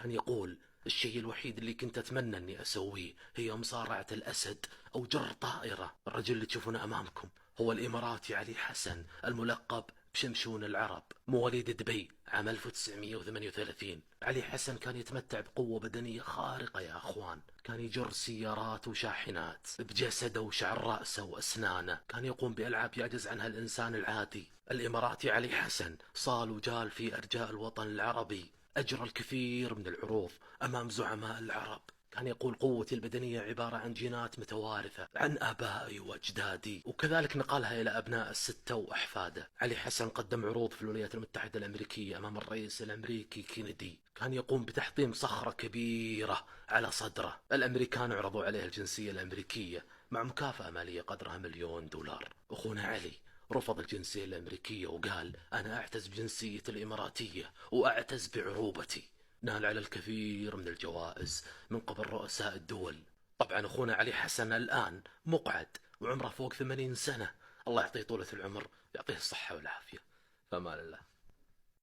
كان يقول: الشيء الوحيد اللي كنت أتمنى أني أسويه هي مصارعة الأسد أو جر طائرة. الرجل اللي تشوفونه أمامكم هو الإماراتي علي حسن، الملقب بشمشون العرب، مواليد دبي عام 1938. علي حسن كان يتمتع بقوة بدنية خارقة يا أخوان، كان يجر سيارات وشاحنات بجسده وشعر رأسه وأسنانه، كان يقوم بألعاب يعجز عنها الإنسان العادي. الإماراتي علي حسن صال وجال في أرجاء الوطن العربي، أجرى الكثير من العروض أمام زعماء العرب. كان يقول: قوتي البدنية عبارة عن جينات متوارثة عن آبائي وأجدادي، وكذلك نقلها إلى أبناء الستة وأحفاده. علي حسن قدم عروض في الولايات المتحدة الأمريكية أمام الرئيس الأمريكي كينيدي، كان يقوم بتحطيم صخرة كبيرة على صدره. الأمريكان عرضوا عليه الجنسية الأمريكية مع مكافأة مالية قدرها $1,000,000. أخونا علي رفض الجنسية الأمريكية وقال: أنا أعتز بجنسيتي الإماراتية وأعتز بعروبتي. نال على الكثير من الجوائز من قبل رؤساء الدول. طبعا أخونا علي حسن الآن مقعد وعمره فوق 80 سنة، الله يعطيه طولة العمر، يعطيه الصحة والعافية. فما لله.